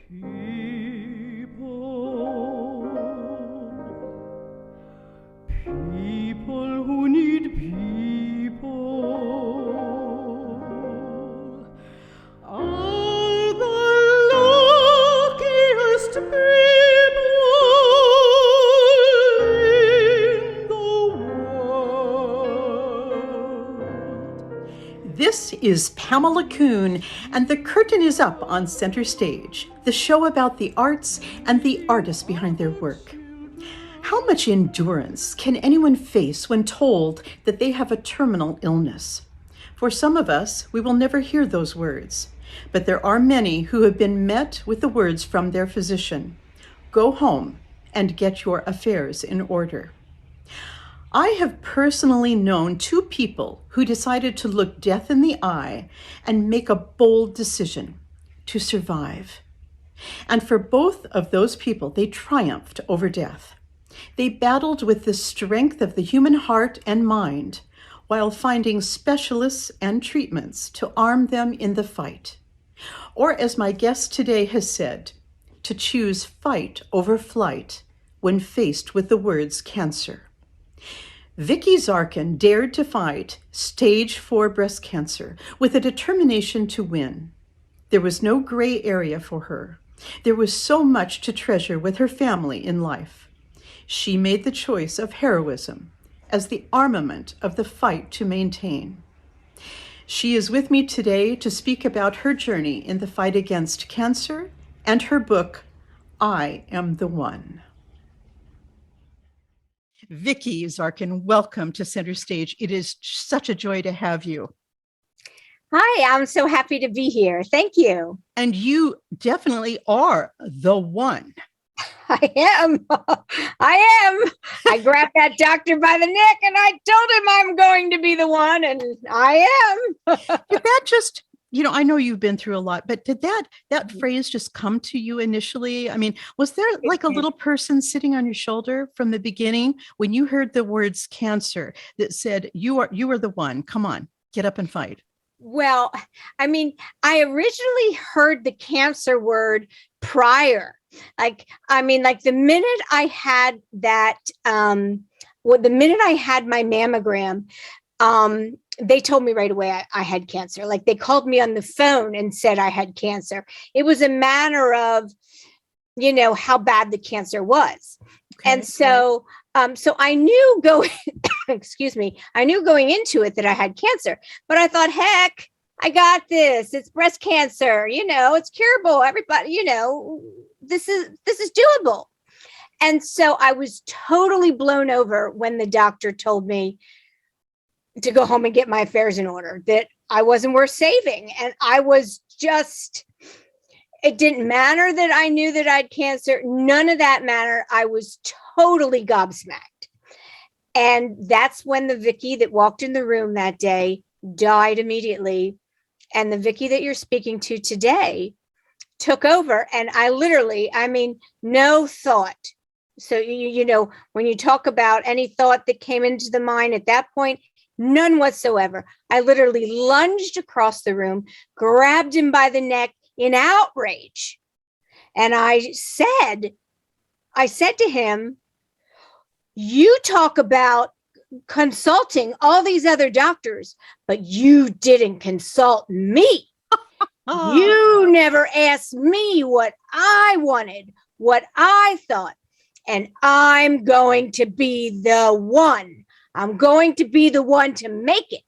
People who need people are the luckiest people in the world. This is Pamela Kuhn, and the curtain is up on Center Stage, the show about the arts and the artists behind their work. How much endurance can anyone face when told that they have a terminal illness? For some of us, we will never hear those words, but there are many who have been met with the words from their physician, "Go home and get your affairs in order." I have personally known two people who decided to look death in the eye and make a bold decision to survive. And for both of those people, they triumphed over death. They battled with the strength of the human heart and mind while finding specialists and treatments to arm them in the fight. Or as my guest today has said, to choose fight over flight when faced with the words cancer. Viki Zarkin dared to fight stage 4 breast cancer with a determination to win. There was no gray area for her. There was so much to treasure with her family in life. She made the choice of heroism as the armament of the fight to maintain. She is with me today to speak about her journey in the fight against cancer and her book, I Am the One. Viki Zarkin, welcome to Center Stage. It is such a joy to have you. Hi, I'm so happy to be here. Thank you. And you definitely are the one. I am. I grabbed that doctor by the neck and I told him I'm going to be the one, and I am. Did that just, I know you've been through a lot, but did that phrase just come to you initially? I mean, was there like a little person sitting on your shoulder from the beginning when you heard the words cancer that said, you are the one, come on, get up and fight? Well, I mean, I originally heard the cancer word prior. Like the minute I had that, the minute I had my mammogram, they told me right away I had cancer. Like they called me on the phone and said I had cancer. It was a matter of, how bad the cancer was. Okay. And so, so I knew I knew going into it that I had cancer, but I thought, heck, I got this. It's breast cancer. It's curable. Everybody, this is doable. And so I was totally blown over when the doctor told me to go home and get my affairs in order, that I wasn't worth saving. And I was just, it didn't matter that I knew that I had cancer. None of that mattered. I was totally gobsmacked. And that's when the Viki that walked in the room that day died immediately. And the Viki that you're speaking to today took over. And I literally, no thought. So, when you talk about any thought that came into the mind at that point, none whatsoever. I literally lunged across the room, grabbed him by the neck in outrage. And I said to him, you talk about consulting all these other doctors, but you didn't consult me. You never asked me what I wanted, what I thought. And I'm going to be the one. I'm going to be the one to make it.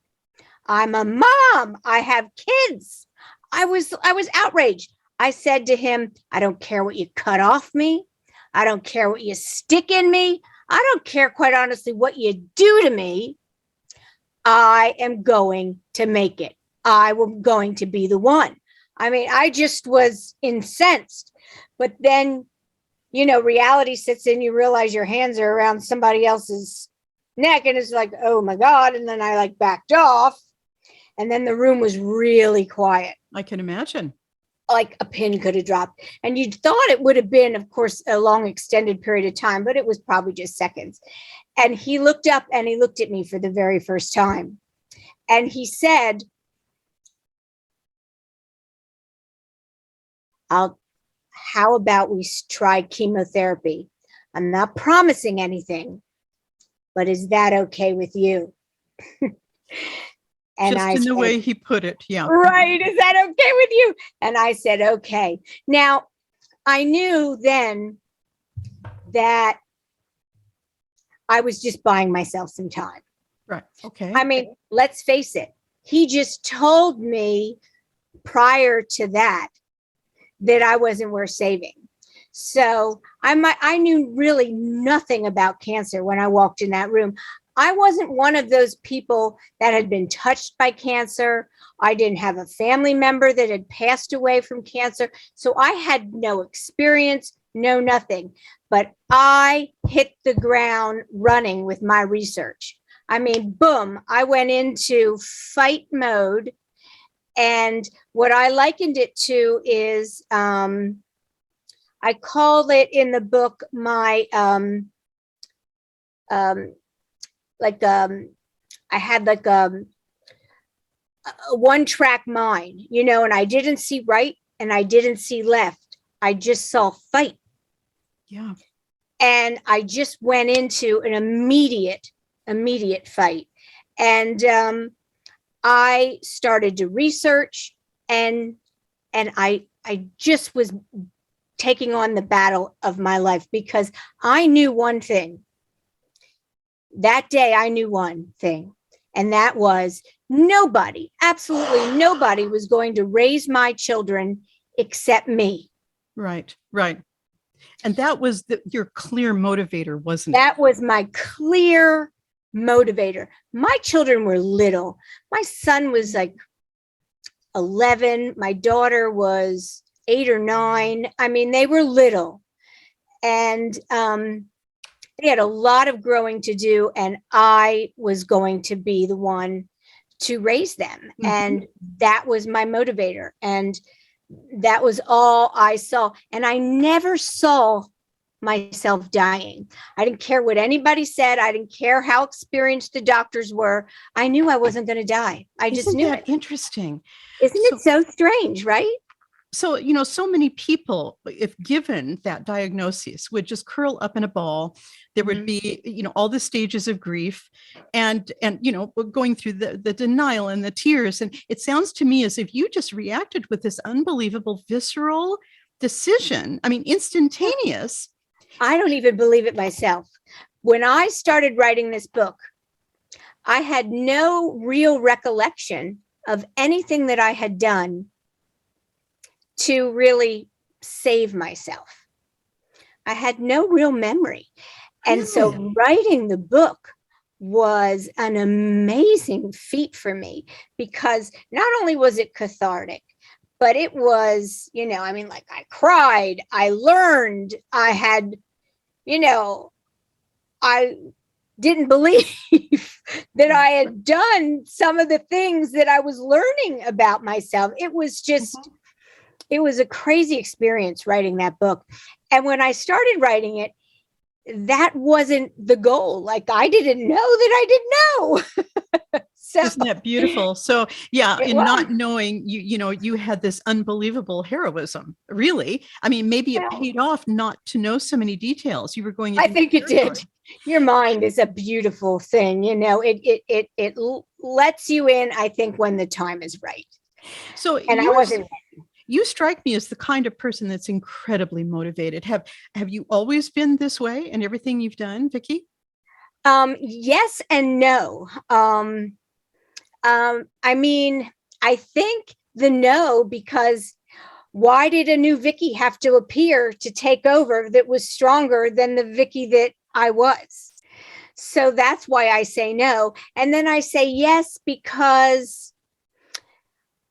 I'm a mom. I have kids. I was outraged. I said to him, I don't care what you cut off me. I don't care what you stick in me. I don't care, quite honestly, what you do to me. I am going to make it. I am going to be the one. I just was incensed. But then, reality sits in, you realize your hands are around somebody else's neck and it's like, oh my God. And then I backed off. And then the room was really quiet. I can imagine. Like a pin could have dropped. And you'd thought it would have been, of course, a long extended period of time, but it was probably just seconds. And he looked up and he looked at me for the very first time. And he said, how about we try chemotherapy? I'm not promising anything, but is that okay with you? And Just I in the said, way he put it. Yeah. right, is that okay with you? And I said, okay. Now, I knew then that I was just buying myself some time. Right. Okay. I mean, let's face it. He just told me prior to that I wasn't worth saving. So I knew really nothing about cancer when I walked in that room. I wasn't one of those people that had been touched by cancer. I didn't have a family member that had passed away from cancer. So I had no experience, no nothing. But I hit the ground running with my research. I mean, boom, I went into fight mode. And what I likened it to is, I call it in the book my, like, I had like a one track mind, you know, and I didn't see right and I didn't see left. I just saw fight. Yeah. And I just went into an immediate fight. And I started to research, and I just was taking on the battle of my life, because I knew one thing. That day I knew one thing, and that was nobody, absolutely nobody was going to raise my children except me. Right. Right. And that was your clear motivator, wasn't it? That was my clear motivator. My children were little. My son was like 11. My daughter was 8 or 9. I mean, they were little. And they had a lot of growing to do. And I was going to be the one to raise them. Mm-hmm. And that was my motivator. And that was all I saw. And I never saw myself dying. I didn't care what anybody said. I didn't care how experienced the doctors were. I knew I wasn't going to die. I just knew it. Interesting. Isn't it so strange, right? So, you know, so many people, if given that diagnosis, would just curl up in a ball. There would be, you know, all the stages of grief and, you know, going through the denial and the tears. And it sounds to me as if you just reacted with this unbelievable visceral decision. I mean, instantaneous. I don't even believe it myself. When I started writing this book, I had no real recollection of anything that I had done to really save myself. I had no real memory. And so writing the book was an amazing feat for me, because not only was it cathartic, but it was, you know, I mean, like, I cried, I learned, I had, you know, I didn't believe that I had done some of the things that I was learning about myself. It was just, it was a crazy experience writing that book. And when I started writing it, that wasn't the goal. Like, I didn't know that I didn't know. So, isn't that beautiful? So yeah, in not knowing, you know, you had this unbelievable heroism, really. I mean, maybe it paid off not to know so many details. You were going into I think it did. Your mind is a beautiful thing. You know, it lets you in, I think, when the time is right. So, and I wasn't ready. You strike me as the kind of person that's incredibly motivated. Have you always been this way in everything you've done, Viki? Yes and no. I mean, I think the no, because why did a new Viki have to appear to take over that was stronger than the Viki that I was? So that's why I say no. And then I say yes, because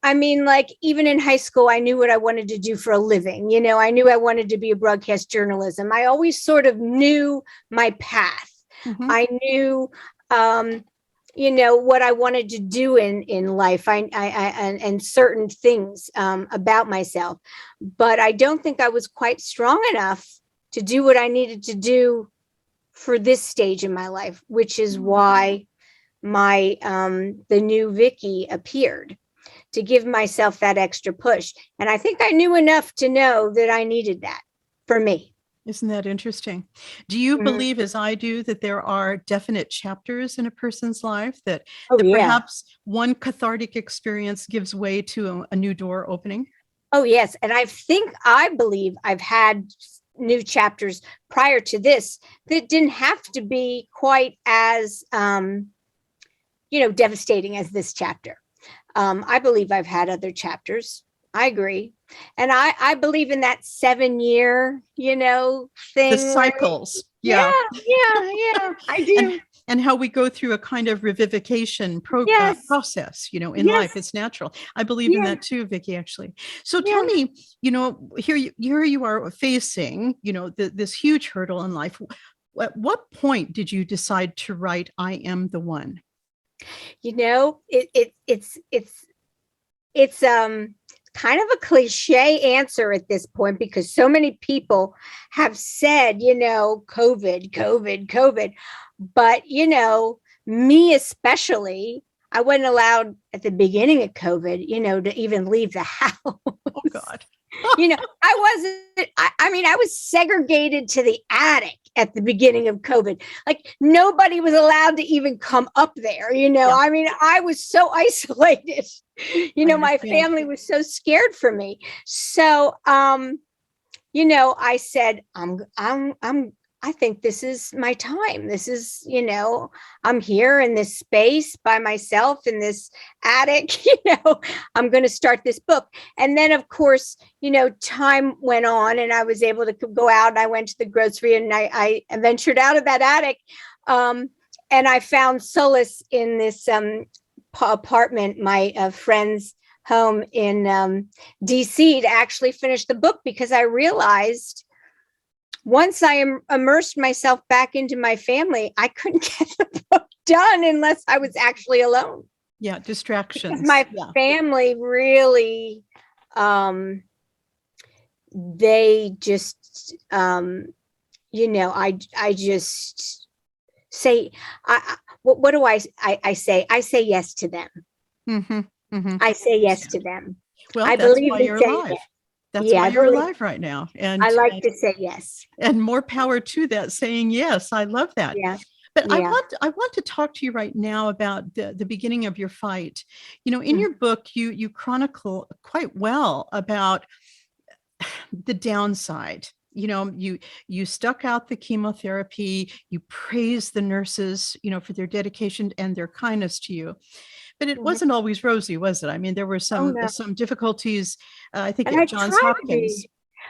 I mean, like, even in high school, I knew what I wanted to do for a living. You know, I knew I wanted to be a broadcast journalism. I always sort of knew my path. I knew, you know, what I wanted to do in life. And certain things about myself. But I don't think I was quite strong enough to do what I needed to do for this stage in my life, which is why my the new Viki appeared. to give myself that extra push. And I think I knew enough to know that I needed that for me. Isn't that interesting? Do you believe, as I do, that there are definite chapters in a person's life that, perhaps one cathartic experience gives way to a new door opening? Oh, yes. And I believe I've had new chapters prior to this that didn't have to be quite as, devastating as this chapter. I believe I've had other chapters. I agree. And I believe in that 7-year, thing. The cycles. Yeah. I do. And how we go through a kind of revivification process, in life. It's natural. I believe in that too, Viki, actually. So tell me, here you are facing, this huge hurdle in life. At what point did you decide to write "I Am the One"? It's kind of a cliche answer at this point, because so many people have said, COVID. But, me especially, I wasn't allowed at the beginning of COVID, to even leave the house. Oh, God. I was segregated to the attic at the beginning of COVID. Like, nobody was allowed to even come up there, I was so isolated. My family was so scared for me. So, I said, I think this is my time. This is, I'm here in this space by myself in this attic, I'm going to start this book. And then, of course, time went on and I was able to go out, and I went to the grocery, and I ventured out of that attic. And I found solace in this apartment, my friend's home in DC, to actually finish the book, because I realized once I immersed myself back into my family, I couldn't get the book done unless I was actually alone. Yeah, distractions. Because my family really, they just, I just say, what do I say? I say yes to them. Mm-hmm, mm-hmm. I say yes to them. Well, that's why you're alive. That's why you're alive right now. And I like to say yes. And more power to that, saying yes. I love that. Yeah. But I want to talk to you right now about the beginning of your fight. In your book, you chronicle quite well about the downside. You stuck out the chemotherapy, you praised the nurses, for their dedication and their kindness to you. But it wasn't always rosy, was it? I mean, there were some difficulties, I think, at Johns Hopkins.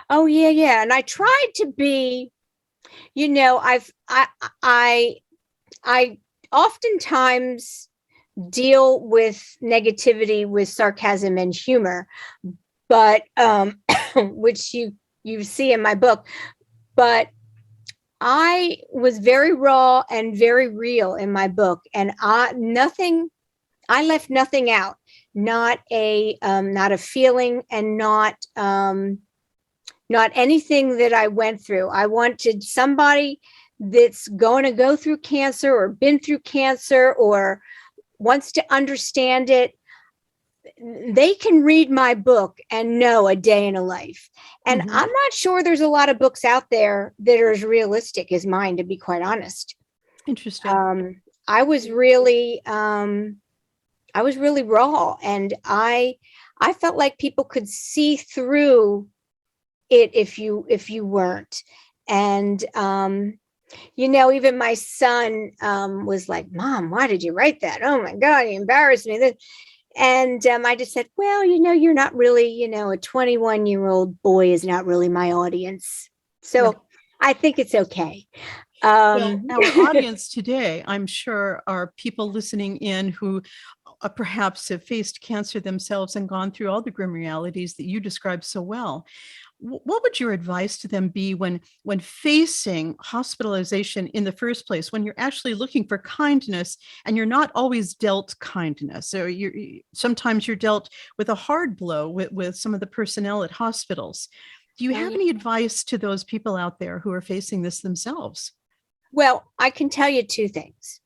Oh, yeah. And I tried to be, I oftentimes deal with negativity with sarcasm and humor, but which you see in my book. But I was very raw and very real in my book, and I left nothing out, not a feeling, and not anything that I went through. I wanted somebody that's going to go through cancer or been through cancer or wants to understand it. They can read my book and know a day in a life. And I'm not sure there's a lot of books out there that are as realistic as mine, to be quite honest. Interesting. I was really raw, and I felt like people could see through it if you weren't. And even my son was like, "Mom, why did you write that? Oh my God, you embarrassed me." And I just said, "Well, you're not really, a 21-year-old boy is not really my audience, so I think it's okay." Well, our audience today, I'm sure, are people listening in who perhaps have faced cancer themselves and gone through all the grim realities that you described so well. What would your advice to them be when facing hospitalization in the first place, when you're actually looking for kindness and you're not always dealt kindness, or sometimes you're dealt with a hard blow with some of the personnel at hospitals? Do you have any advice to those people out there who are facing this themselves? Well, I can tell you two things.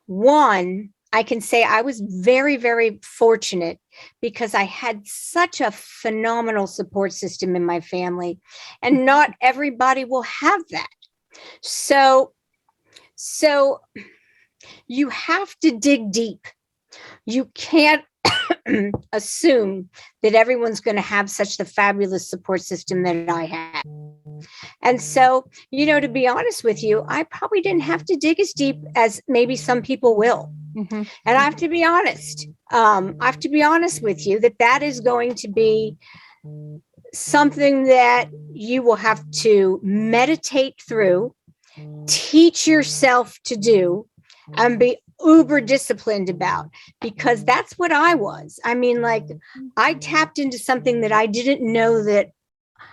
One, I can say I was very, very fortunate because I had such a phenomenal support system in my family, and not everybody will have that. So, so you have to dig deep. You can't assume that everyone's going to have such the fabulous support system that I had. And so, to be honest with you, I probably didn't have to dig as deep as maybe some people will. Mm-hmm. And I have to be honest. I have to be honest with you that is going to be something that you will have to meditate through, teach yourself to do, and be uber disciplined about, because that's what I was. I mean, like, I tapped into something that I didn't know that.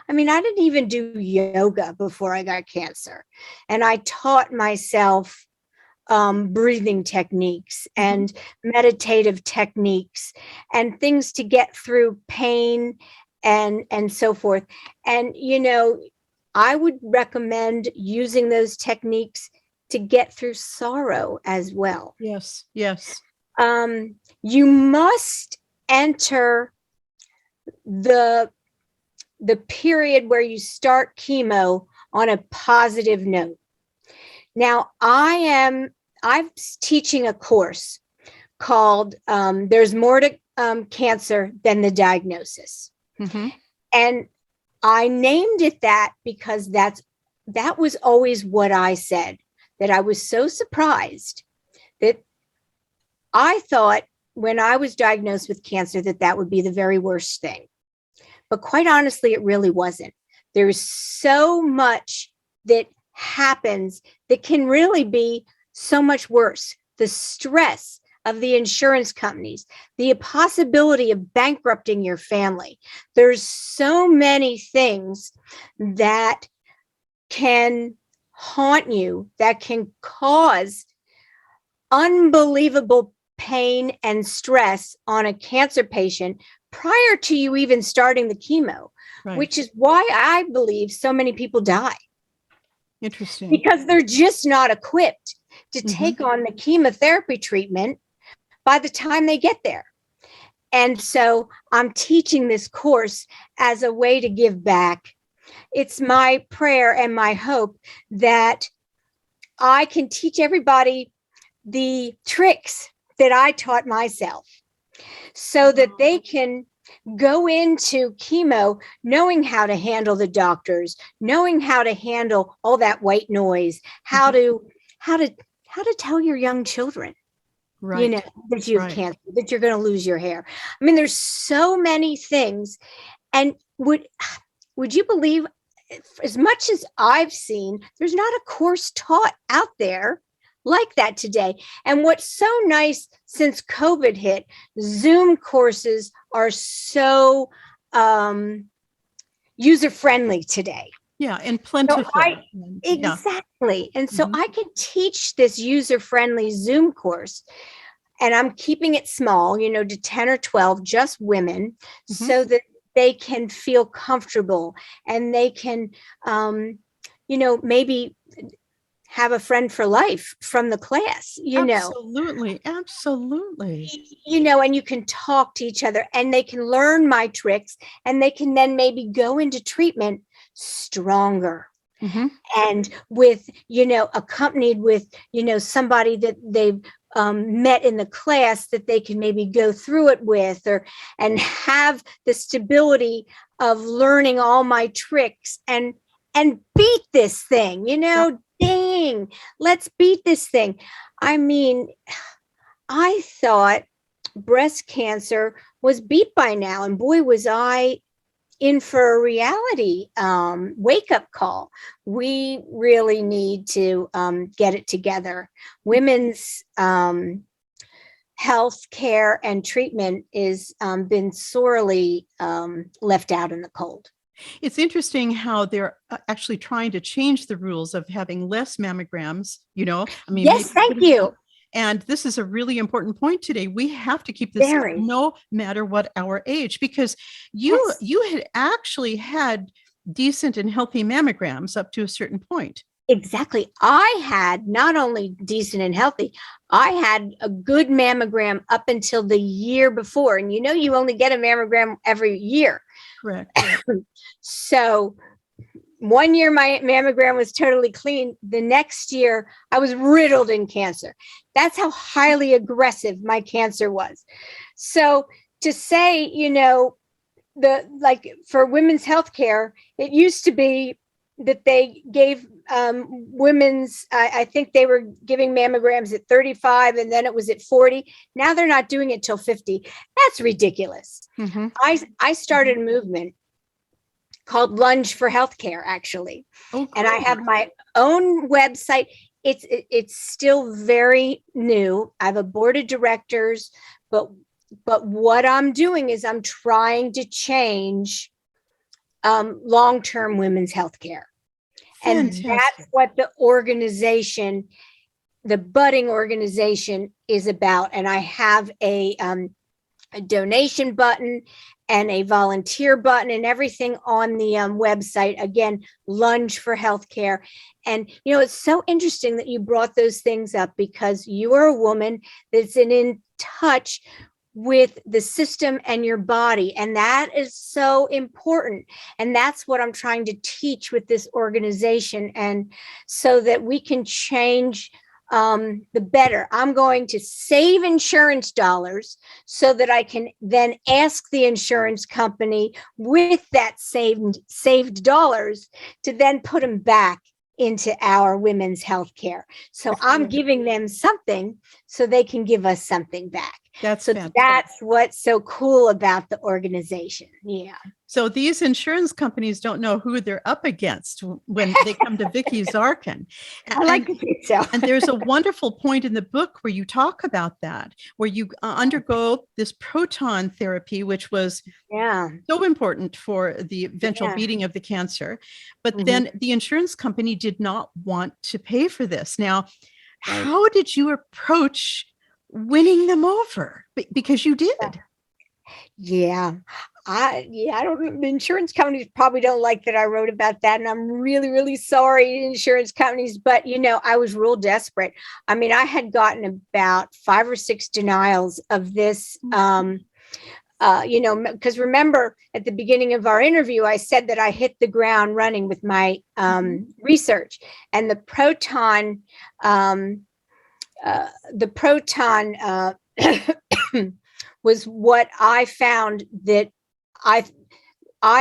I mean, I didn't even do yoga before I got cancer. And I taught myself breathing techniques and meditative techniques and things to get through pain and so forth. And, I would recommend using those techniques to get through sorrow as well. Yes, yes. You must enter the period where you start chemo on a positive note. Now, I'm teaching a course called There's More to Cancer Than the Diagnosis. Mm-hmm. And I named it that because that was always what I said, that I was so surprised that I thought when I was diagnosed with cancer that would be the very worst thing. But quite honestly, it really wasn't. There's so much that happens that can really be so much worse. The stress of the insurance companies, the possibility of bankrupting your family. There's so many things that can haunt you, that can cause unbelievable pain and stress on a cancer patient prior to you even starting the chemo, Right. which is why I believe so many people die. Interesting. Because they're just not equipped to take on the chemotherapy treatment by the time they get there. And so I'm teaching this course as a way to give back. It's my prayer and my hope that I can teach everybody the tricks that I taught myself so that they can go into chemo knowing how to handle the doctors, knowing how to handle all that white noise, how to tell your young children, right. that you have Right. cancer, that you're going to lose your hair. I mean, there's so many things. And would you believe, as much as I've seen, there's not a course taught out there like that today. And what's so nice since COVID hit, Zoom courses are so user-friendly today. Yeah, and plentiful. Exactly. And so I can teach this user-friendly Zoom course, and I'm keeping it small, to 10 or 12, just women, so that they can feel comfortable and they can, maybe have a friend for life from the class, Absolutely. and you can talk to each other and they can learn my tricks and they can then maybe go into treatment stronger. And with, accompanied with, somebody that they've met in the class that they can maybe go through it with, and have the stability of learning all my tricks and beat this thing, dang, let's beat this thing. I mean, I thought breast cancer was beat by now, and boy, was I in for a reality wake-up call. We really need to get it together. Women's health care and treatment is been sorely left out in the cold. It's interesting how they're actually trying to change the rules of having less mammograms, Yes, thank you. And this is a really important point today. We have to keep this no matter what our age, because you had actually had decent and healthy mammograms up to a certain point. Exactly. I had not only decent and healthy, I had a good mammogram up until the year before. And you only get a mammogram every year. Correct. So one year my mammogram was totally clean. The next year I was riddled in cancer. That's how highly aggressive my cancer was. So to say, for women's health care, it used to be that they gave women's, I think they were giving mammograms at 35 and then it was at 40. Now they're not doing it till 50. That's ridiculous. Mm-hmm. I started a movement called Lunge for Healthcare, actually. Oh, cool. And I have my own website. It's still very new. I have a board of directors, but what I'm doing is I'm trying to change long-term women's health care. And that's what the organization, the budding organization, is about. And I have a donation button and a volunteer button and everything on the website. Again, Lunge for Healthcare. And, it's so interesting that you brought those things up, because you are a woman that's in touch with the system and your body. And that is so important. And that's what I'm trying to teach with this organization. And so that we can change the better. I'm going to save insurance dollars so that I can then ask the insurance company with that saved dollars to then put them back into our women's health care. So I'm giving them something so they can give us something back. That's what's so cool about the organization. Yeah. So these insurance companies don't know who they're up against when they come to Viki Zarkin. I like to think so. And there's a wonderful point in the book where you talk about that, where you undergo this proton therapy, which was so important for the eventual beating of the cancer. But then the insurance company did not want to pay for this. Now, how did you approach winning them over? Because you did. I don't. The insurance companies probably don't like that I wrote about that, and I'm really, really sorry, insurance companies. But I was real desperate. I mean, I had gotten about 5 or 6 denials of this. Because remember at the beginning of our interview, I said that I hit the ground running with my research, and the proton. Was what I found that I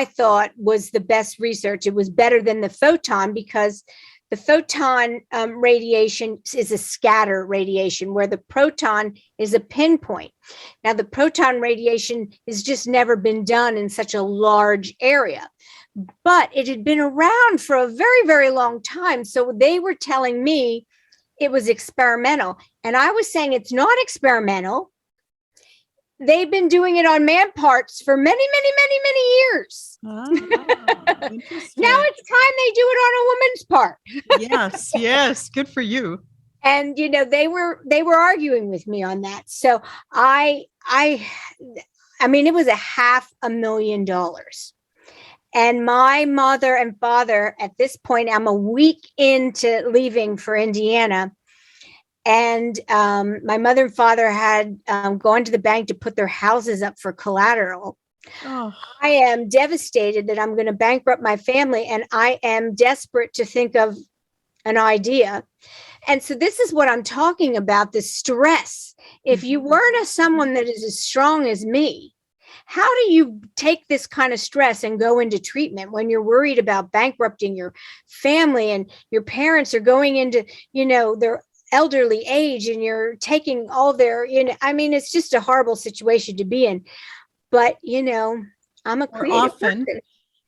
thought was the best research. It was better than the photon, because the photon radiation is a scatter radiation, where the proton is a pinpoint. Now, the proton radiation has just never been done in such a large area, but it had been around for a very, very long time. So they were telling me it was experimental. And I was saying it's not experimental. They've been doing it on man parts for many, many, many, many years. Now it's time they do it on a woman's part. Yes. Good for you. And, they were arguing with me on that. So I mean, it was $500,000. And my mother and father, at this point, I'm a week into leaving for Indiana. And my mother and father had gone to the bank to put their houses up for collateral. I am devastated that I'm going to bankrupt my family, and I am desperate to think of an idea. And so this is what I'm talking about, the stress. If you weren't someone that is as strong as me, how do you take this kind of stress and go into treatment when you're worried about bankrupting your family, and your parents are going into, their elderly age, and you're taking all their, I mean, it's just a horrible situation to be in. But, I'm a creative person.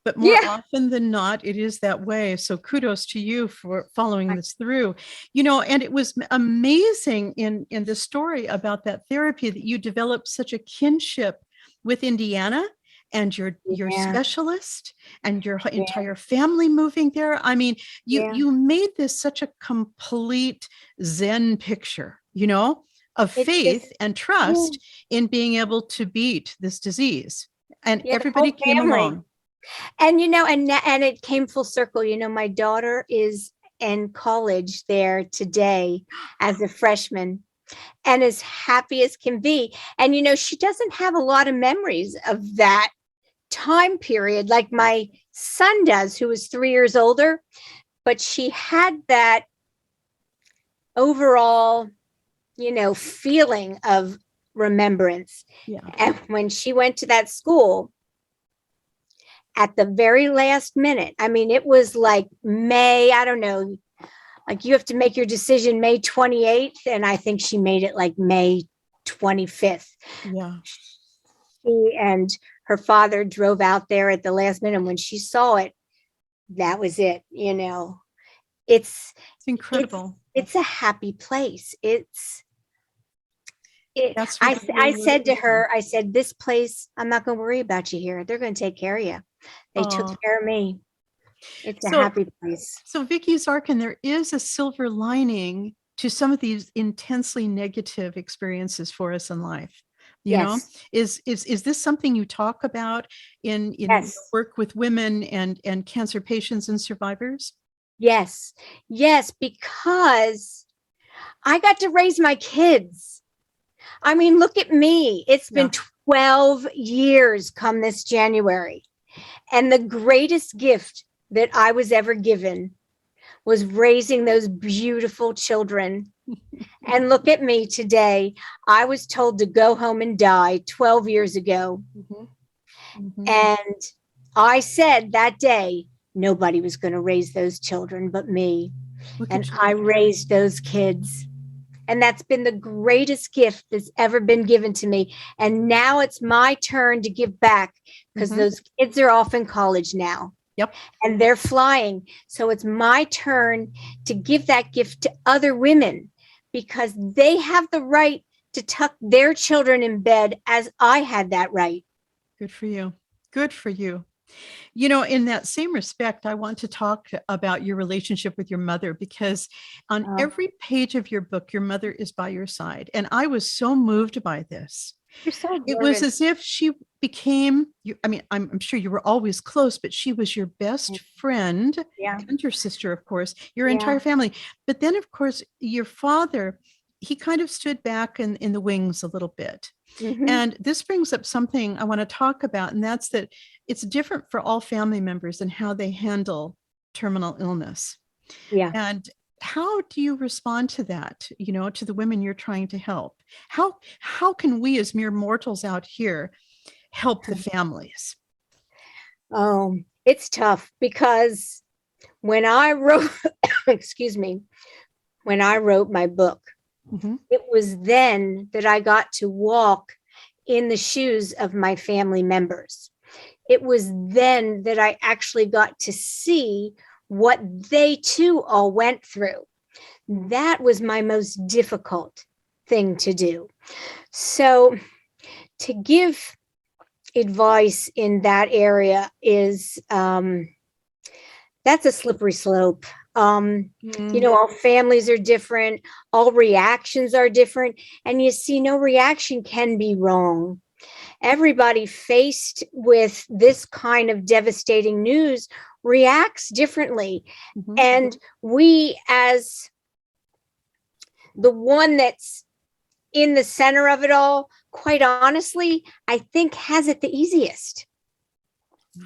But more often than not, it is that way. So kudos to you for following this through. And it was amazing in the story about that therapy that you developed such a kinship with Indiana and your specialist and your entire family moving there. I mean, you made this such a complete Zen picture, of faith and trust in being able to beat this disease. And everybody came along. And, and it came full circle. My daughter is end college there today as a freshman and as happy as can be. And, she doesn't have a lot of memories of that time period like my son does, who is 3 years older, but she had that overall, feeling of remembrance. Yeah. And when she went to that school at the very last minute, I mean, it was like May, I don't know, like you have to make your decision May 28th. And I think she made it like May 25th. Yeah. She and her father drove out there at the last minute. And when she saw it, that was it. It's incredible. It's a happy place. That's I really said to her, I said, this place, I'm not going to worry about you here. They're going to take care of you. They took care of me. It's a happy place. So Viki Zarkin, there is a silver lining to some of these intensely negative experiences for us in life. You know, is this something you talk about in work with women and cancer patients and survivors? Yes, because I got to raise my kids. I mean, look at me. It's been 12 years come this January. And the greatest gift that I was ever given was raising those beautiful children. And look at me today. I was told to go home and die 12 years ago. And I said that day, nobody was going to raise those children but me. And I raised those kids. And that's been the greatest gift that's ever been given to me. And now it's my turn to give back because those kids are off in college now. Yep. And they're flying. So it's my turn to give that gift to other women because they have the right to tuck their children in bed as I had that right. Good for you. Good for you. In that same respect, I want to talk about your relationship with your mother, because on every page of your book, your mother is by your side. And I was so moved by this. It was as if she became, I'm sure you were always close, but she was your best friend and your sister, of course, your entire family. But then, of course, your father, he kind of stood back in the wings a little bit. And this brings up something I want to talk about, and that's that it's different for all family members and how they handle terminal illness. Yeah. And how do you respond to that, to the women you're trying to help? How can we as mere mortals out here help the families? It's tough because when I wrote, when I wrote my book, it was then that I got to walk in the shoes of my family members. It was then that I actually got to see what they too all went through. That was my most difficult thing to do. So to give advice in that area is, that's a slippery slope. All families are different, all reactions are different, and no reaction can be wrong. Everybody faced with this kind of devastating news reacts differently. And we, as the one that's in the center of it all, quite honestly, I think has it the easiest.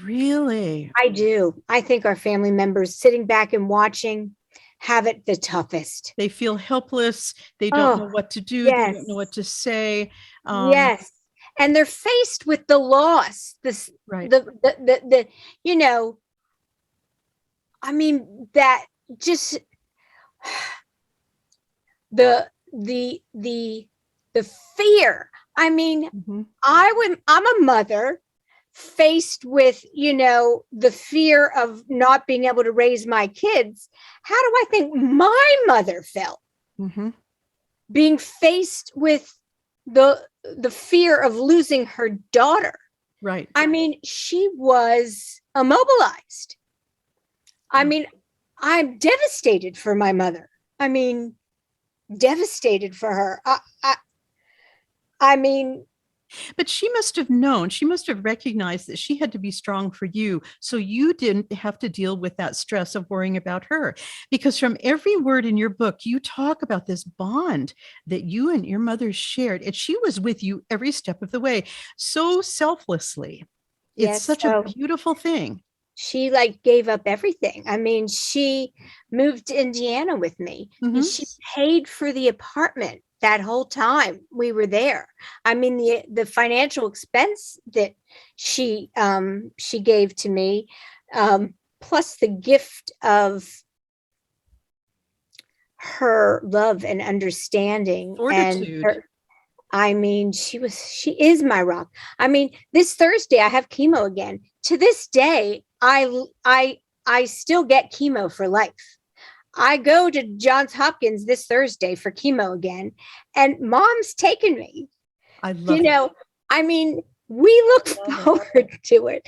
Really? I do. I think our family members sitting back and watching have it the toughest. They feel helpless. They don't know what to do. They don't know what to say. Yes. And they're faced with the loss. This, right. That just the fear. I'm a mother faced with, the fear of not being able to raise my kids. How do I think my mother felt? Being faced with the fear of losing her daughter. Right. She was immobilized. I'm devastated for my mother. Devastated for her. But she must have known, she must have recognized that she had to be strong for you. So you didn't have to deal with that stress of worrying about her. Because from every word in your book, you talk about this bond that you and your mother shared. And she was with you every step of the way, so selflessly. It's Yes. such a So beautiful thing. she like gave up everything. I mean, she moved to Indiana with me. Mhm. She paid for the apartment that whole time we were there. I mean, the financial expense that she gave to me, plus the gift of her love and understanding and Fortitude. her, I mean, she is my rock. I mean, this Thursday I have chemo again. To this day, I still get chemo for life. I go to Johns Hopkins this Thursday for chemo again, and mom's taken me. I You love it. know, I mean, we look Love it. forward to it.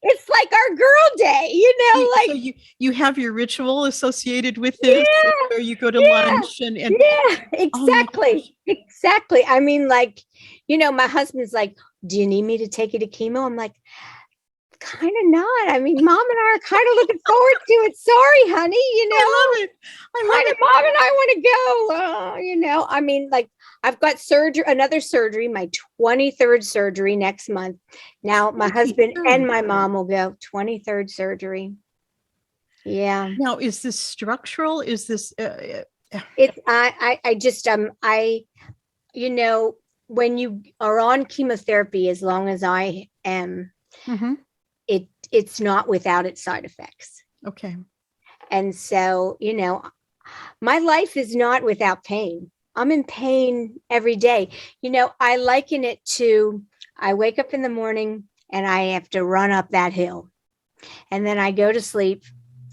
It's like our girl day, So you have your ritual associated with this, yeah, where you go to yeah. lunch and Yeah, oh my exactly. gosh. Exactly. I mean, like, my husband's like, do you need me to take you to chemo? I'm like, kind of not. I mean, mom and I are kind of looking forward to it. Sorry, honey, I love it. I love kind of it. mom and I want to go. I mean, like, I've got another surgery, my 23rd surgery next month. Now, my husband and 23rd. my mom will go 23rd surgery. Yeah. Now, is this structural? Is this It's, I just, you know, when you are on chemotherapy, as long as I am, mhm. it's not without its side effects. Okay. And so, my life is not without pain. I'm in pain every day. I liken it to, I wake up in the morning and I have to run up that hill. And then I go to sleep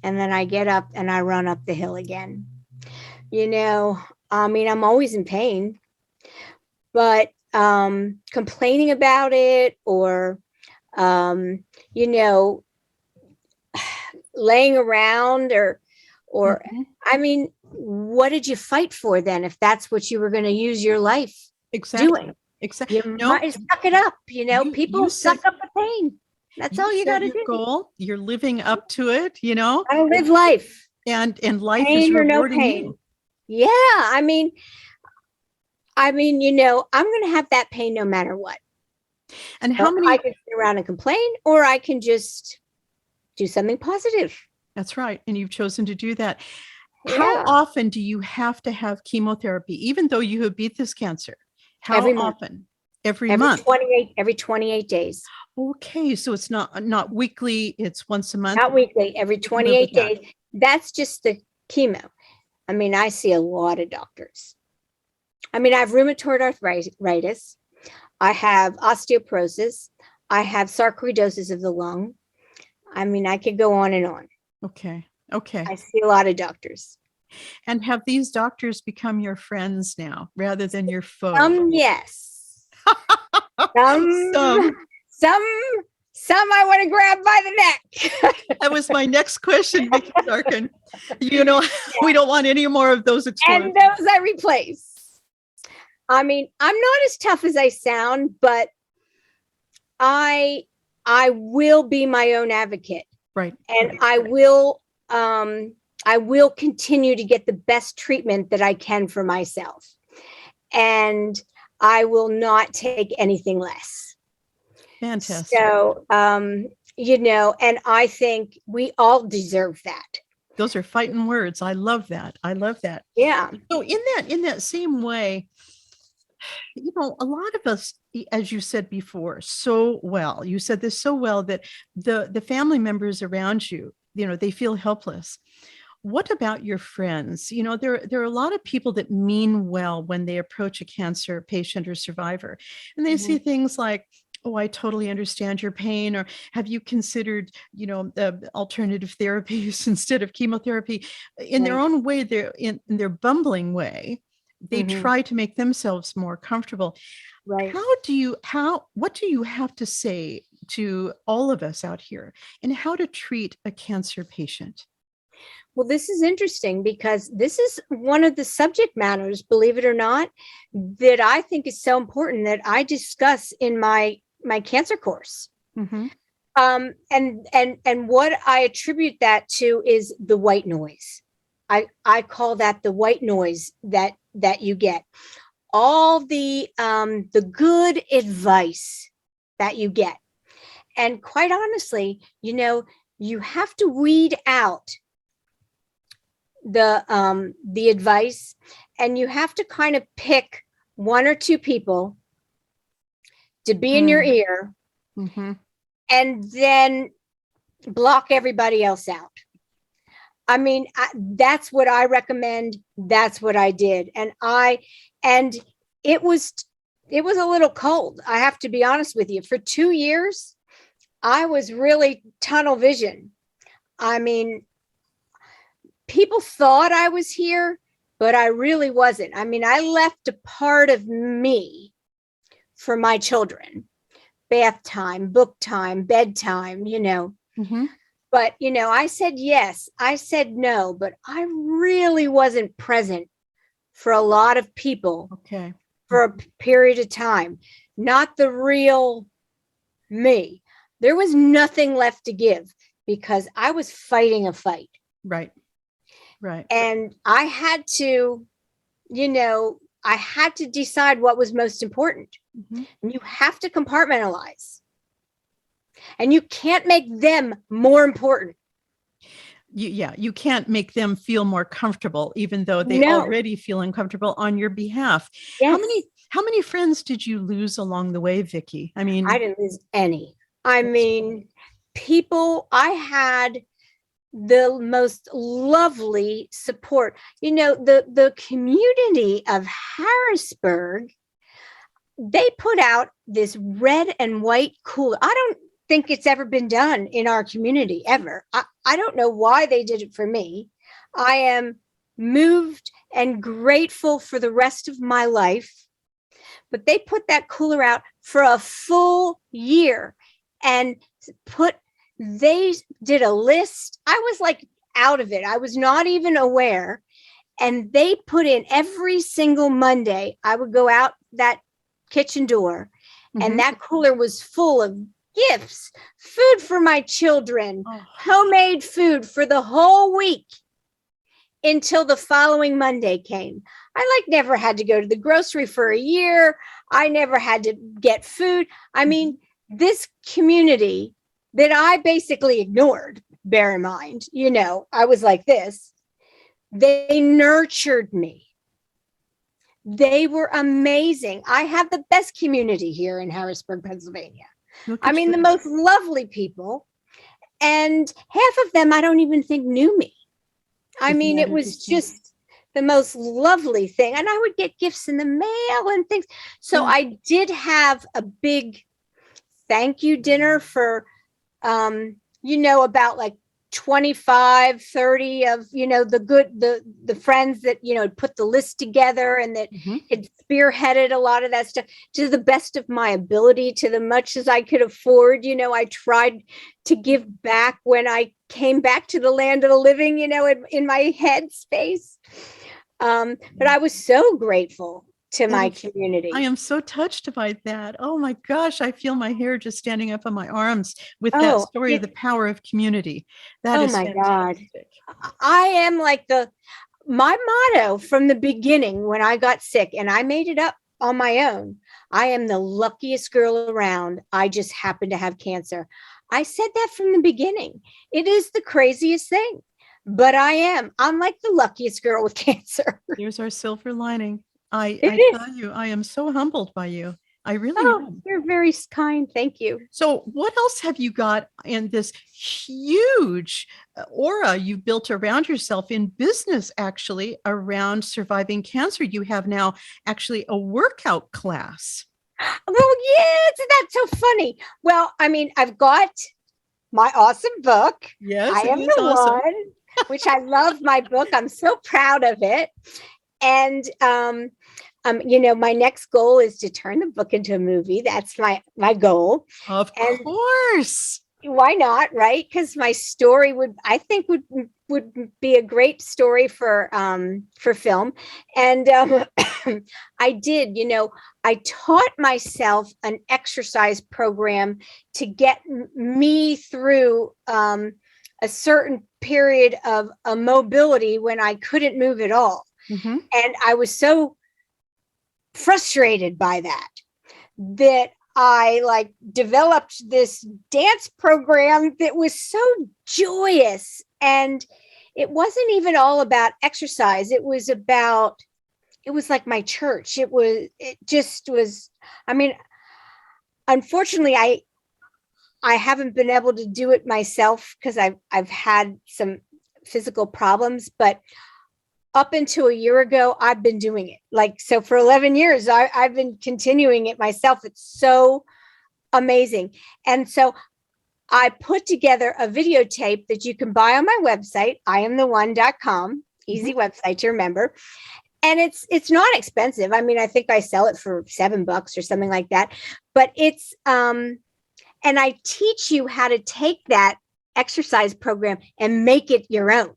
and then I get up and I run up the hill again. I mean, I'm always in pain, but complaining about it or um, you know, laying around or Mhm. I mean, what did you fight for then if that's what you were going to use your life Exactly. doing? Exactly. You No, might suck it up, you people set suck up the pain. That's you all you got set to your do. goal. You're living up to it, I live life, and life is pain or no rewarding pain. you. Yeah, I mean, I'm going to have that pain no matter what. And how So I many can sit around and complain, or I can just do something positive. That's right. And you've chosen to do that. How Yeah, often do you have to have chemotherapy, even though you have beat this cancer? How every month, often? Every every month. 28 days. Okay, so it's not weekly, it's once a month. Not weekly, every You can live with 28 that. days. That's just the chemo. I mean, I see a lot of doctors. I mean, I have rheumatoid arthritis. I have osteoporosis. I have sarcoidosis of the lung. I mean, I could go on and on. Okay. Okay. I see a lot of doctors. And have these doctors become your friends now rather than your foes? Yes. Some, Some. some, some I want to grab by the neck. That was my next question, Viki Zarkin. We don't want any more of those And experiences. those I replace. I mean, I'm not as tough as I sound, but I I will be my own advocate, Right. and I will continue to get the best treatment that I can for myself, and I will not take anything less. Fantastic. So, and I think we all deserve that. Those are fighting words. I love that. I love that. Yeah. So in that same way, a lot of us, as you said before, so well, you said this so well that the family members around you, they feel helpless. What about your friends? There are a lot of people that mean well when they approach a cancer patient or survivor, and they say things like, "Oh, I totally understand your pain," or "Have you considered, alternative therapies instead of chemotherapy?" In their Right. own way, they're in their bumbling way, they Mhm. try to make themselves more comfortable. Right. What do you have to say to all of us out here and how to treat a cancer patient? Well, this is interesting because this is one of the subject matters, believe it or not, that I think is so important that I discuss in my cancer course. Mm-hmm. And what I attribute that to is the white noise. I call that the white noise that you get. All the good advice that you get. And quite honestly, you have to weed out the advice, and you have to kind of pick one or two people to be in your ear, Mm-hmm. and then block everybody else out. I mean, that's what I recommend. That's what I did. And it was a little cold. I have to be honest with you. For 2 years, I was really tunnel vision. I mean, people thought I was here, but I really wasn't. I mean, I left a part of me for my children. Bath time, book time, bedtime, Mm-hmm. But, I said yes, I said no, but I really wasn't present for a lot of people Okay. for a period of time. Not the real me. There was nothing left to give because I was fighting a fight. Right. Right. And I had to, decide what was most important. Mm-hmm. And you have to compartmentalize. And you can't make them more important. You can't make them feel more comfortable, even though they No. already feel uncomfortable on your behalf. Yes. How many friends did you lose along the way, Viki? I mean, I didn't lose any. I mean, I had the most lovely support. The community of Harrisburg, they put out this red and white cooler. I don't think it's ever been done in our community ever. I don't know why they did it for me. I am moved and grateful for the rest of my life. But they put that cooler out for a full year and they did a list. I was like out of it. I was not even aware. And they put in every single Monday, I would go out that kitchen door, and that cooler was full of gifts, food for my children, homemade food for the whole week until the following Monday came. I never had to go to the grocery for a year. I never had to get food. I mean, this community that I basically ignored, bear in mind, I was like this. They nurtured me. They were amazing. I have the best community here in Harrisburg, Pennsylvania. I mean, the most lovely people. And half of them I don't even think knew me. I mean, it was just the most lovely thing. And I would get gifts in the mail and things. So I did have a big thank you dinner for, about like 25, 30 of, the friends that, had put the list together and that had spearheaded a lot of that stuff to the best of my ability, to the much as I could afford. I tried to give back when I came back to the land of the living, in my head space. But I was so grateful to my community. I am so touched by that. Oh my gosh, I feel my hair just standing up on my arms with that story of the power of community. That is fantastic. God. I am like my motto from the beginning when I got sick, and I made it up on my own. I am the luckiest girl around. I just happen to have cancer. I said that from the beginning. It is the craziest thing, but I'm like the luckiest girl with cancer. Here's our silver lining. I tell you, I am so humbled by you. I really am. You're very kind. Thank you. So what else have you got in this huge aura you've built around yourself in business, actually, around surviving cancer? You have now actually a workout class. Well, yeah, that's so funny. Well, I mean, I've got my awesome book. Yes, I am the one, which I love my book. I'm so proud of it. And, my next goal is to turn the book into a movie. That's my goal. Of course. Why not, right? Because my story I think would be a great story for film. And I did, I taught myself an exercise program to get me through a certain period of mobility when I couldn't move at all. Mm-hmm. And I was so frustrated by that I like developed this dance program that was so joyous. And it wasn't even all about exercise. It was like my church. It just was, I mean, unfortunately, I haven't been able to do it myself because I've had some physical problems, but up until a year ago, I've been doing it. Like, so for 11 years, I've been continuing it myself. It's so amazing. And so I put together a videotape that you can buy on my website, iamtheone.com, easy website to remember. And it's not expensive. I mean, I think I sell it for $7 or something like that, but it's, and I teach you how to take that exercise program and make it your own.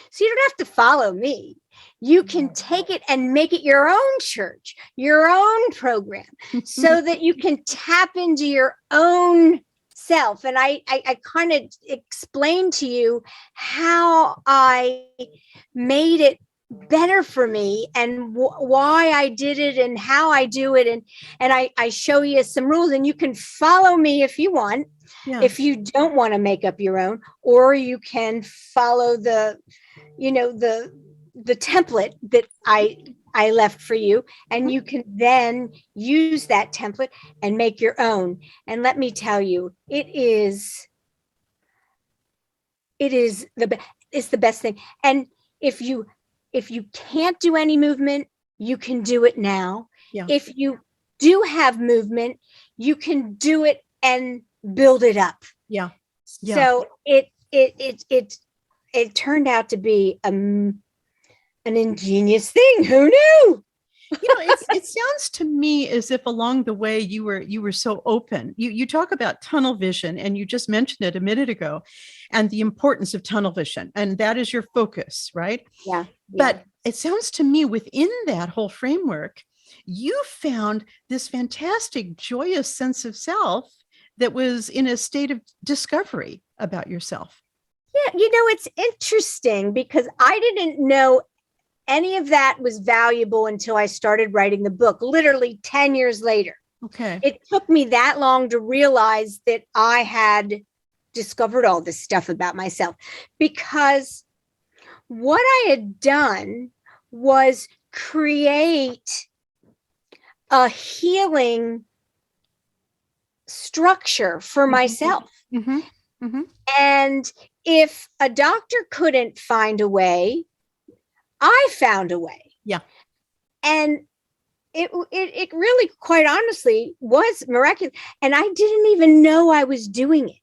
So you don't have to follow me. You can take it and make it your own church, your own program, so that you can tap into your own self. And I kind of explained to you how I made it better for me and why I did it and how I do it. And I show you some rules, and you can follow me if you want. Yeah. If you don't want to make up your own, or you can follow the template that I left for you, and you can then use that template and make your own. And let me tell you, it's the best thing. And if you can't do any movement, you can do it now. Yeah. If you do have movement, you can do it and build it up. Yeah. So it turned out to be an ingenious thing. Who knew? It sounds to me as if along the way you were so open. You talk about tunnel vision, and you just mentioned it a minute ago, and the importance of tunnel vision, and that is your focus, right? Yeah. But it sounds to me within that whole framework, you found this fantastic, joyous sense of self that was in a state of discovery about yourself. Yeah, it's interesting because I didn't know any of that was valuable until I started writing the book, literally 10 years later. Okay. It took me that long to realize that I had discovered all this stuff about myself, because what I had done was create a healing structure for myself. Mm-hmm. Mm-hmm. And if a doctor couldn't find a way, I found a way. Yeah. And it really, quite honestly, was miraculous. And I didn't even know I was doing it.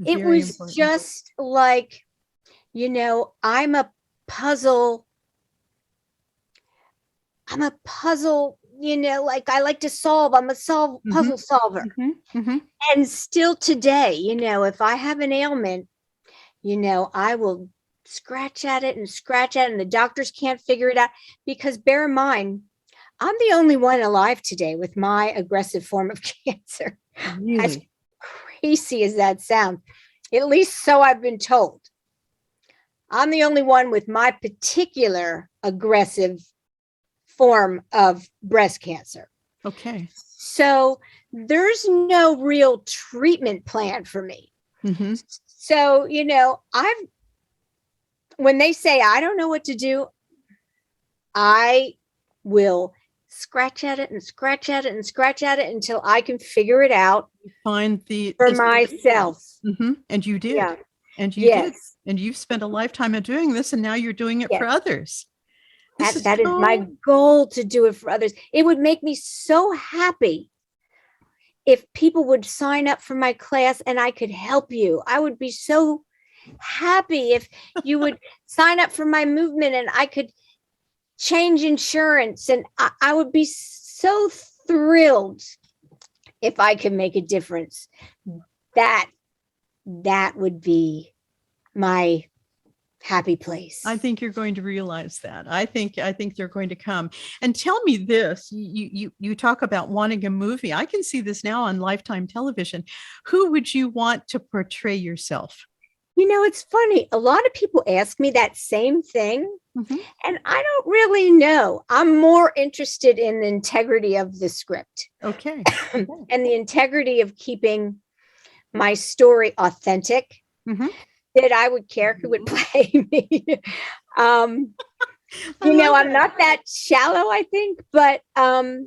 It was important. Just like, I'm a puzzle, like I like to solve. I'm a puzzle solver. Mm-hmm. Mm-hmm. And still today, if I have an ailment, I will scratch at it, and the doctors can't figure it out, because bear in mind, I'm the only one alive today with my aggressive form of cancer. Really? As crazy as that sounds, at least so I've been told. I'm the only one with my particular aggressive form of breast cancer. Okay. So there's no real treatment plan for me. Mm-hmm. So, when they say I don't know what to do, I will scratch at it and scratch at it and scratch at it until I can figure it out. Find for myself. Mm-hmm. And you did. Yeah. And you did. And you've spent a lifetime of doing this, and now you're doing it for others. That is my goal, to do it for others. It would make me so happy if people would sign up for my class and I could help you. I would be so happy if you would sign up for my movement and I could change insurance. And I would be so thrilled if I could make a difference. That that would be my happy place. I think you're going to realize that. I think they're going to come. And tell me this, you talk about wanting a movie. I can see this now on Lifetime television. Who would you want to portray yourself? It's funny. A lot of people ask me that same thing, Mm-hmm. and I don't really know. I'm more interested in the integrity of the script. Okay. And the integrity of keeping my story authentic. Mm-hmm. That I would care who would play me. I'm not that shallow, I think, but I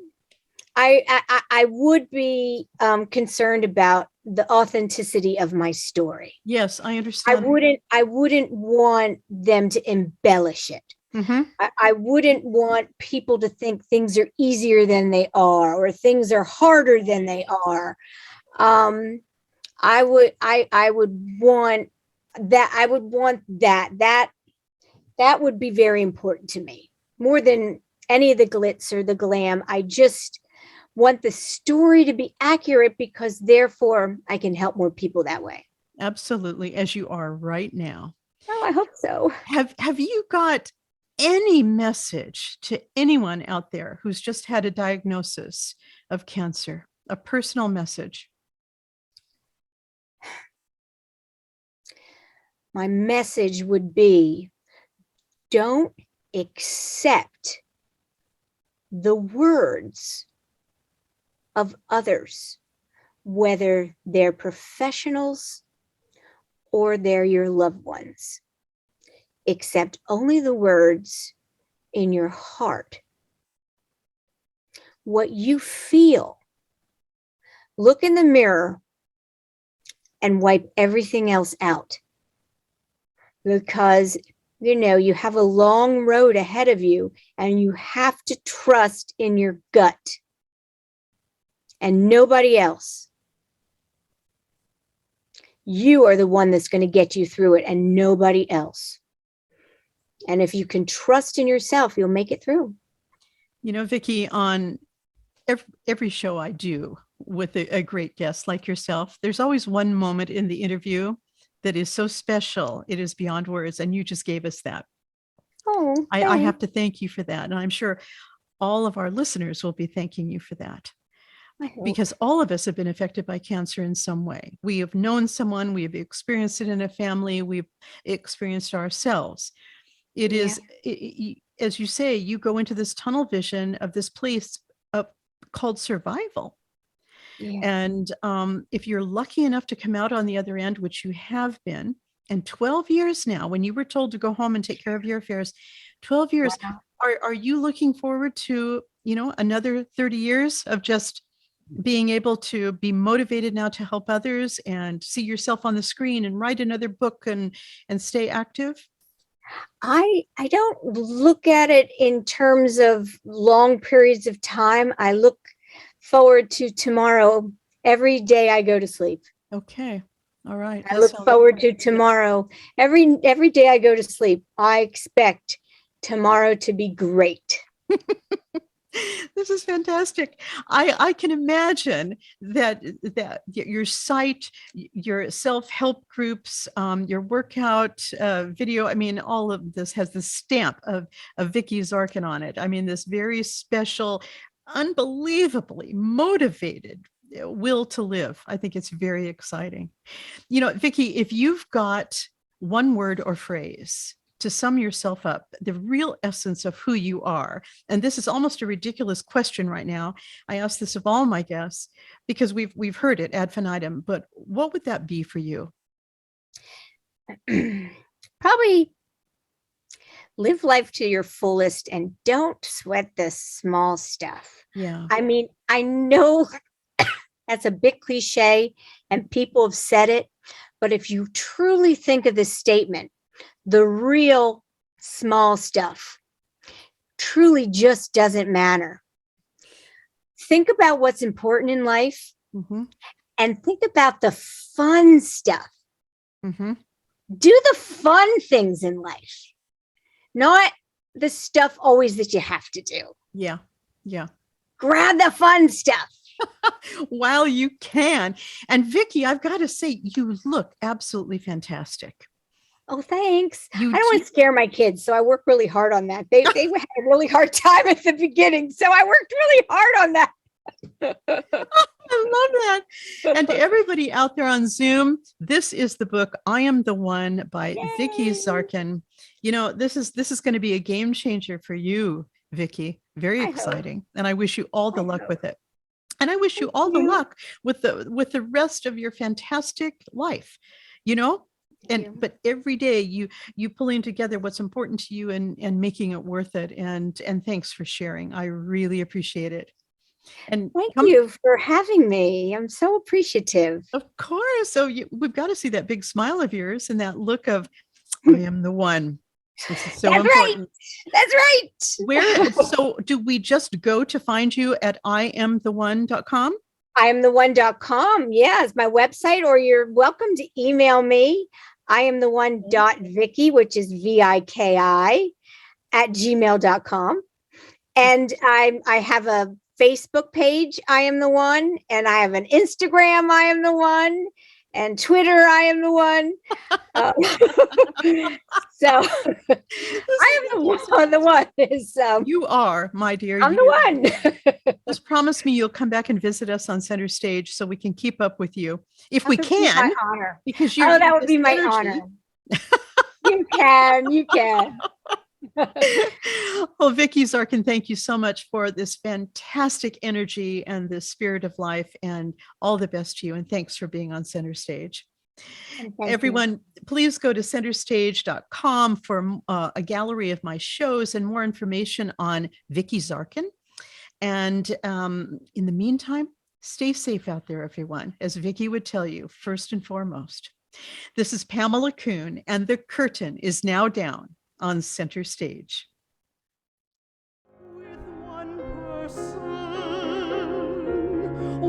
would be concerned about the authenticity of my story. Yes, I understand. I wouldn't want them to embellish it. Mm-hmm. I wouldn't want people to think things are easier than they are or things are harder than they are. I would want that would be very important to me, more than any of the glitz or the glam. I just want the story to be accurate, because therefore I can help more people that way. Absolutely, as you are right now. Oh, I hope so. Have you got any message to anyone out there who's just had a diagnosis of cancer, a personal message? My message would be, don't accept the words of others, whether they're professionals or they're your loved ones. Accept only the words in your heart. What you feel. Look in the mirror and wipe everything else out. Because, you have a long road ahead of you, and you have to trust in your gut and nobody else. You are the one that's going to get you through it, and nobody else. And if you can trust in yourself, you'll make it through. Viki, on every show I do with a great guest like yourself, there's always one moment in the interview that is so special, it is beyond words. And you just gave us that. Oh, I have to thank you for that. And I'm sure all of our listeners will be thanking you for that. Because all of us have been affected by cancer in some way. We have known someone, we have experienced it in a family, we've experienced ourselves. It is, as you say, you go into this tunnel vision of this place called survival. Yeah. And if you're lucky enough to come out on the other end, which you have been, and 12 years now, when you were told to go home and take care of your affairs, 12 years, wow. Are you looking forward to, another 30 years of just being able to be motivated now to help others and see yourself on the screen and write another book and stay active? I don't look at it in terms of long periods of time. I look forward to tomorrow every day I go to sleep. Okay. All right. I look forward to tomorrow. Every day I go to sleep, I expect tomorrow to be great. This is fantastic. I can imagine that your site, your self-help groups, your workout video, all of this has the stamp of Viki Zarkin on it. This very special, unbelievably motivated will to live. I think it's very exciting. Viki, if you've got one word or phrase to sum yourself up, the real essence of who you are, and this is almost a ridiculous question right now. I ask this of all my guests because we've heard it ad infinitum, but what would that be for you? Probably live life to your fullest and don't sweat the small stuff. Yeah. I know that's a bit cliche and people have said it, but if you truly think of this statement, the real small stuff truly just doesn't matter. Think about what's important in life, mm-hmm. and think about the fun stuff. Mm-hmm. Do the fun things in life, not the stuff always that you have to do. Yeah. Yeah. Grab the fun stuff. while you can. And Viki, I've got to say, you look absolutely fantastic. Oh, thanks. You I don't want do. to scare my kids, so I work really hard on that. They had a really hard time at the beginning, so I worked really hard on that. I love that. And to everybody out there on Zoom, this is the book I Am the One by Viki Zarkin. You know, this is going to be a game changer for you, Viki. Very exciting. And I wish you all the luck with it. And I wish you all the luck with the rest of your fantastic life. You know, but every day you pulling together what's important to you and making it worth it. And thanks for sharing. I really appreciate it. And thank you for having me. I'm so appreciative. Of course. So we've got to see that big smile of yours and that look of I am the one. This is so That's important. Right. That's right. So do we just go to find you at iamtheone.com? iamtheone.com. Yeah, it's my website, or you're welcome to email me. iamtheone.viki, which is VIKI @gmail.com. And I have a Facebook page, I Am the One, and I have an Instagram, I Am the One, and Twitter, I Am the One. So I am the one. Is you are, my dear. I'm the one. Just promise me you'll come back and visit us on Center Stage so we can keep up with you if we can. My honor. Because that would be my honor. You can. Well, Viki Zarkin, thank you so much for this fantastic energy and the spirit of life, and all the best to you. And thanks for being on Center Stage. Everyone, please go to centerstage.com for a gallery of my shows and more information on Viki Zarkin. And in the meantime, stay safe out there, everyone, as Viki would tell you, first and foremost. This is Pamela Kuhn, and the curtain is now down on Center Stage. With one person,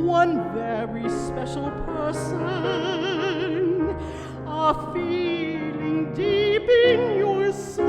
one very special person, a feeling deep in your soul.